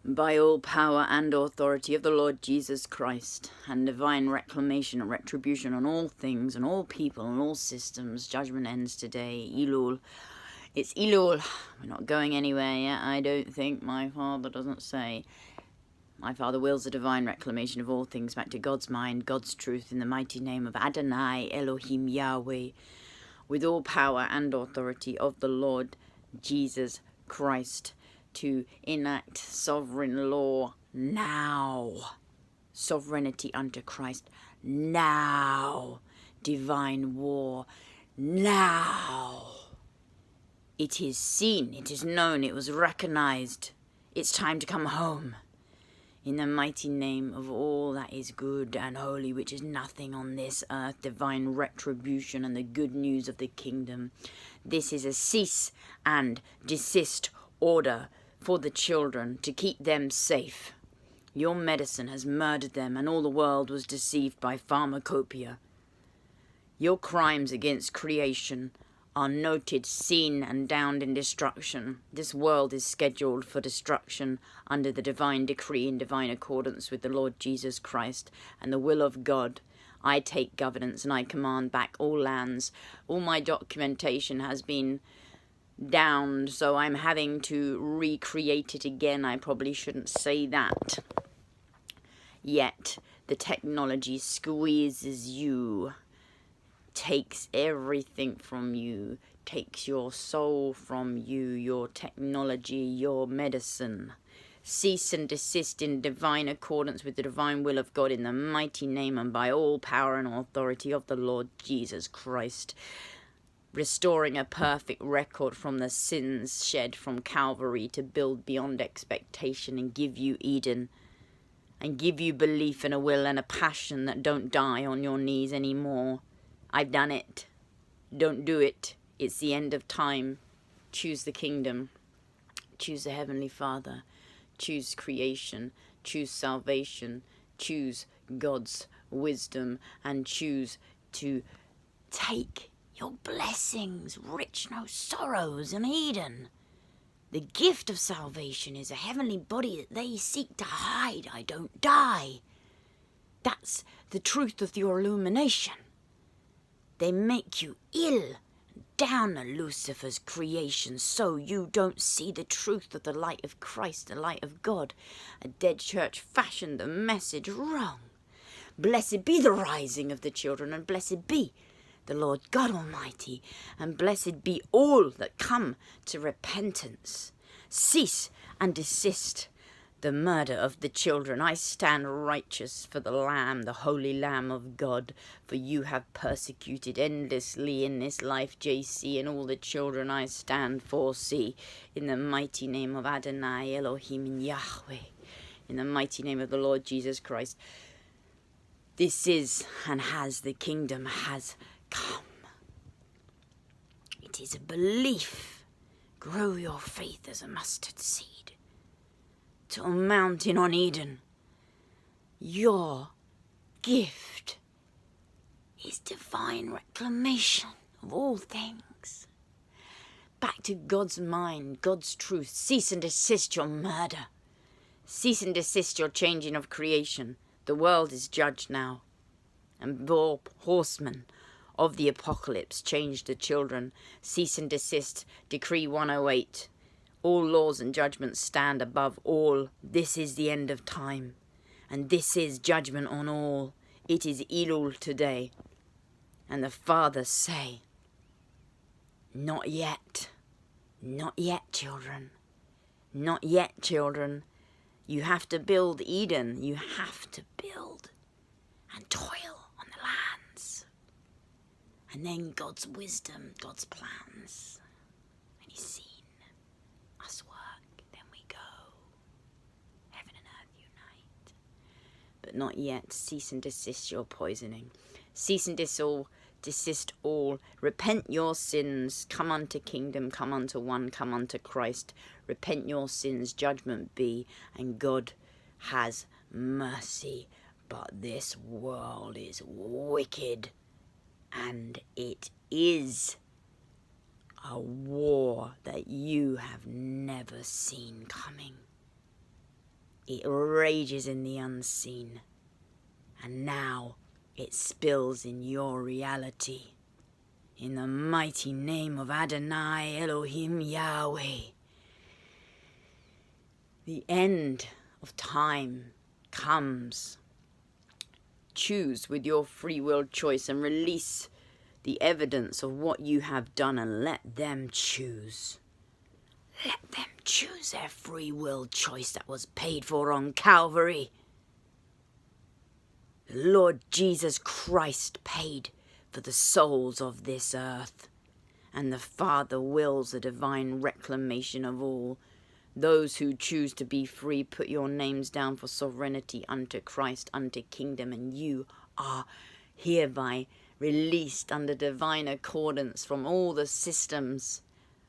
By all power and authority of the Lord Jesus Christ, and divine reclamation and retribution on all things and all people and all systems, judgment ends today. Elul. It's Elul. We're not going anywhere yet, I don't think. My Father doesn't say. My Father wills the divine reclamation of all things back to God's mind, God's truth, in the mighty name of Adonai, Elohim, Yahweh, with all power and authority of the Lord Jesus Christ, to enact sovereign law now. Sovereignty unto Christ now. Divine war now. It is seen, it is known, it was recognized. It's time to come home. In the mighty name of all that is good and holy, which is nothing on this earth, divine retribution and the good news of the kingdom. This is a cease and desist order for the children, to keep them safe. Your medicine has murdered them, and all the world was deceived by pharmakopeia. Your crimes against creation are noted, seen, and downed in destruction. This world is scheduled for destruction under the divine decree in divine accordance with the Lord Jesus Christ and the will of God. I take governance and I command back all lands. All my documentation has been downed, so I'm having to recreate it again. I probably shouldn't say that. Yet the technology squeezes you, takes everything from you, takes your soul from you, your technology, your medicine. Cease and desist in divine accordance with the divine will of God, in the mighty name and by all power and authority of the Lord Jesus Christ. Restoring a perfect record from the sins shed from Calvary to build beyond expectation and give you Eden. And give you belief and a will and a passion that don't die on your knees anymore. I've done it. Don't do it. It's the end of time. Choose the kingdom. Choose the Heavenly Father. Choose creation. Choose salvation. Choose God's wisdom. And choose to take your blessings, rich no sorrows, in Eden. The gift of salvation is a heavenly body that they seek to hide. I don't die. That's the truth of your illumination. They make you ill, down a Lucifer's creation, so you don't see the truth of the light of Christ, the light of God. A dead church fashioned the message wrong. Blessed be the rising of the children, and blessed be the Lord God Almighty, and blessed be all that come to repentance. Cease and desist the murder of the children. I stand righteous for the Lamb, the Holy Lamb of God, for you have persecuted endlessly in this life, JC, and all the children I stand for, see, in the mighty name of Adonai, Elohim, and Yahweh, in the mighty name of the Lord Jesus Christ. This is and has, the kingdom has come. It is a belief. Grow your faith as a mustard seed to a mountain on Eden. Your gift is divine reclamation of all things. Back to God's mind, God's truth. Cease and desist your murder. Cease and desist your changing of creation. The world is judged now. And all horsemen of the apocalypse change the children. Cease and desist. Decree 108. All laws and judgments stand above all. This is the end of time. And this is judgment on all. It is Elul today. And the fathers say, not yet. Not yet, children. Not yet, children. You have to build Eden. You have to build and toil on the lands. And then God's wisdom, God's plans. And He's seen us work. Then we go. Heaven and earth unite. But not yet. Cease and desist your poisoning. Cease and desist all. Repent your sins. Come unto kingdom. Come unto one. Come unto Christ. Repent your sins. Judgment be. And God has mercy. But this world is wicked. And it is a war that you have never seen coming. It rages in the unseen. And now it spills in your reality. In the mighty name of Adonai Elohim Yahweh. The end of time comes. Choose with your free will choice and release the evidence of what you have done and let them choose. Let them choose their free will choice that was paid for on Calvary. The Lord Jesus Christ paid for the souls of this earth, and the Father wills a divine reclamation of all. Those who choose to be free, put your names down for sovereignty unto Christ, unto kingdom, and you are hereby released under divine accordance from all the systems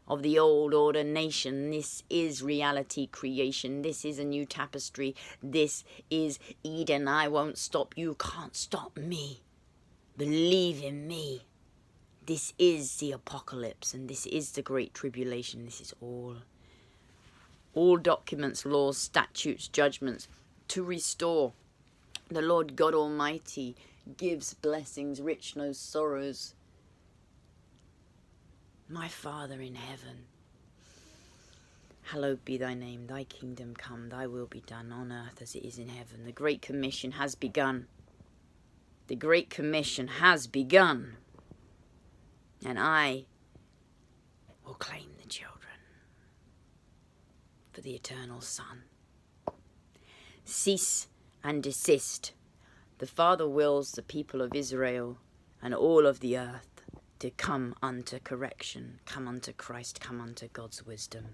of the old order nation. This is reality creation. This is a new tapestry. This is Eden. I won't stop. You can't stop me. Believe in me. This is the apocalypse, and this is the great tribulation. This is all documents, laws, statutes, judgments to restore. The Lord God Almighty gives blessings, rich no sorrows. My Father in heaven, hallowed be thy name, thy kingdom come, thy will be done on earth as it is in heaven. The Great Commission has begun. The Great Commission has begun. And I will claim the children for the eternal Son. Cease and desist. The Father wills the people of Israel and all of the earth to come unto correction, come unto Christ, come unto God's wisdom.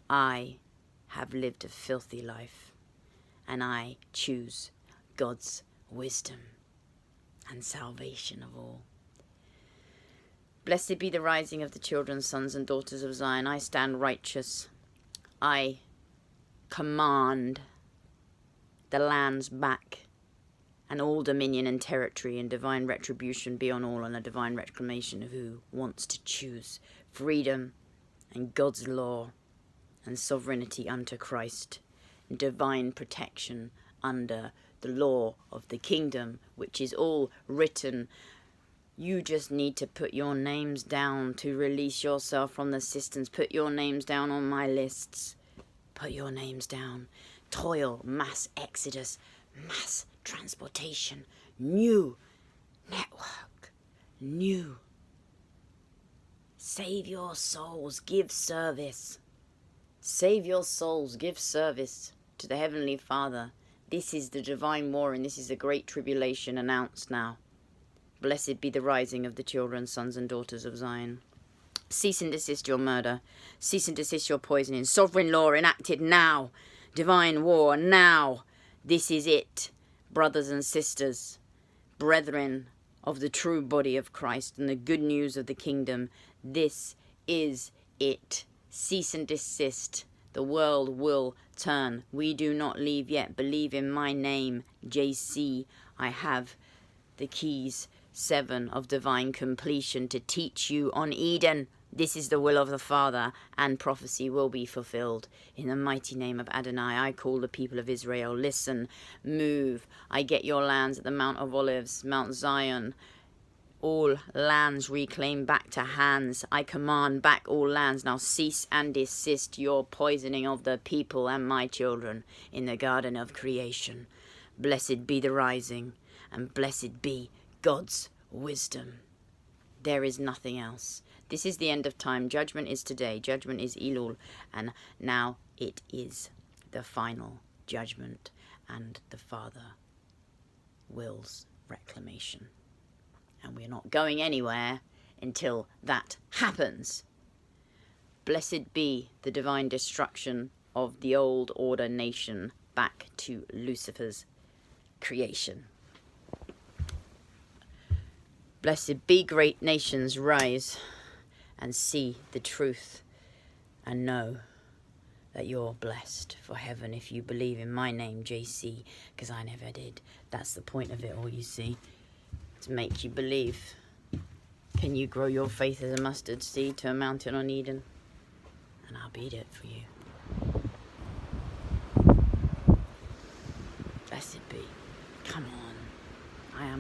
I have lived a filthy life, and I choose God's wisdom and salvation of all. Blessed be the rising of the children, sons and daughters of Zion. I stand righteous. I command the lands back, and all dominion and territory and divine retribution be on all, and a divine reclamation of who wants to choose freedom and God's law and sovereignty unto Christ, and divine protection under the law of the kingdom, which is all written. You just need to put your names down to release yourself from the systems. Put your names down on my lists. Put your names down. Toil, mass exodus, mass transportation, new network, new. Save your souls, give service. Save your souls, give service to the Heavenly Father. This is the divine war, and this is the great tribulation announced now. Blessed be the rising of the children, sons and daughters of Zion. Cease and desist your murder. Cease and desist your poisoning. Sovereign law enacted now. Divine war now. This is it, brothers and sisters, brethren of the true body of Christ and the good news of the kingdom. This is it. Cease and desist. The world will turn. We do not leave yet. Believe in my name, JC. I have the keys 7 of divine completion to teach you on Eden. This is the will of the Father, and prophecy will be fulfilled. In the mighty name of Adonai, I call the people of Israel. Listen, move. I get your lands at the Mount of Olives, Mount Zion. All lands reclaim back to hands. I command back all lands. Now cease and desist your poisoning of the people and my children in the garden of creation. Blessed be the rising, and blessed be God's wisdom. There is nothing else. This is the end of time. Judgment is today. Judgment is Elul. And now it is the final judgment. And the Father wills reclamation. And we're not going anywhere until that happens. Blessed be the divine destruction of the old order nation back to Lucifer's creation. Blessed be great nations, rise and see the truth and know that you're blessed for heaven if you believe in my name, JC, because I never did. That's the point of it all, you see, to make you believe. Can you grow your faith as a mustard seed to a mountain on Eden? And I'll beat it for you.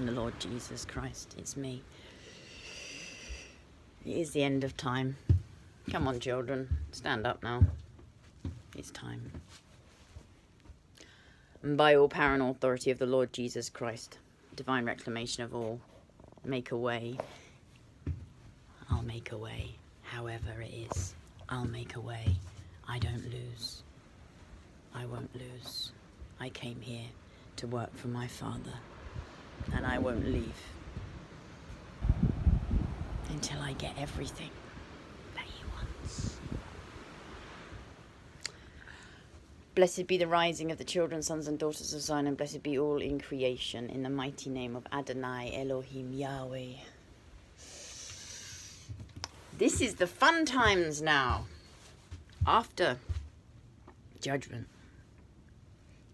and the Lord Jesus Christ. It's me. It is the end of time. Come on, children. Stand up now. It's time. And by all power and authority of the Lord Jesus Christ, divine reclamation of all, make a way. I'll make a way. However it is, I'll make a way. I don't lose. I won't lose. I came here to work for my Father, and I won't leave until I get everything that he wants. Blessed be the rising of the children, sons and daughters of Zion, and blessed be all in creation, in the mighty name of Adonai Elohim Yahweh. This is the fun times now. After judgment.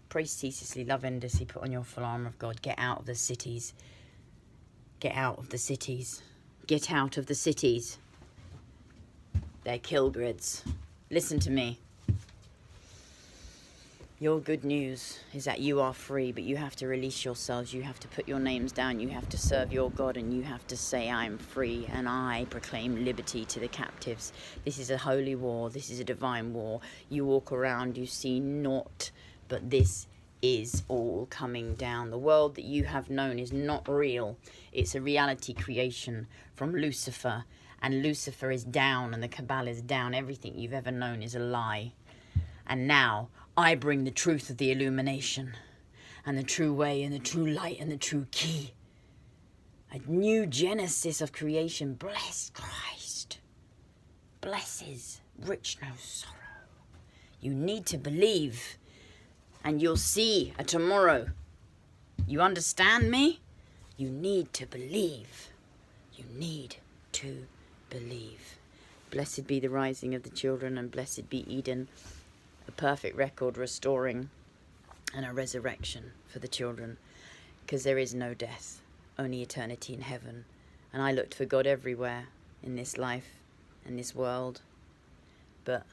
Pray ceaselessly, love endlessly, put on your full armour of God. Get out of the cities. Get out of the cities. Get out of the cities. They're kill grids. Listen to me. Your good news is that you are free, but you have to release yourselves. You have to put your names down. You have to serve your God, and you have to say, I'm free, and I proclaim liberty to the captives. This is a holy war. This is a divine war. You walk around, you see naught, but this is all coming down. The world that you have known is not real. It's a reality creation from Lucifer, and Lucifer is down, and the Cabal is down. Everything you've ever known is a lie. And now I bring the truth of the illumination, and the true way, and the true light, and the true key. A new genesis of creation. Bless Christ. Blesses, rich no sorrow. You need to believe, and you'll see a tomorrow. You understand me? You need to believe. You need to believe. Blessed be the rising of the children, and blessed be Eden. A perfect record restoring, and a resurrection for the children, because there is no death, only eternity in heaven. And I looked for God everywhere in this life and this world, but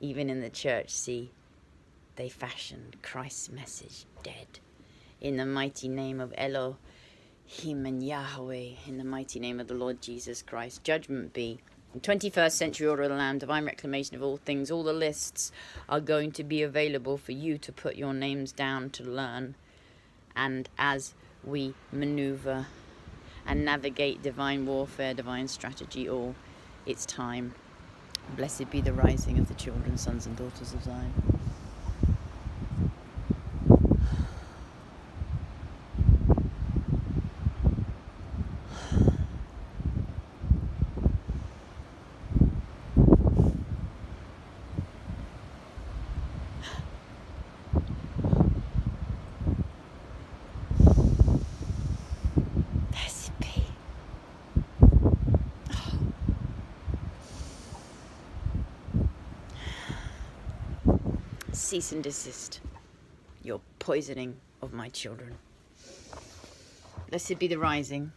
even in the church, see, they fashioned Christ's message dead. In the mighty name of Elohim and Yahweh, in the mighty name of the Lord Jesus Christ, judgment be. 21st century order of the Lamb, divine reclamation of all things. All the lists are going to be available for you to put your names down to learn. And as we maneuver and navigate divine warfare, divine strategy, all, it's time. Blessed be the rising of the children, sons and daughters of Zion. Cease and desist your poisoning of my children. Blessed be the rising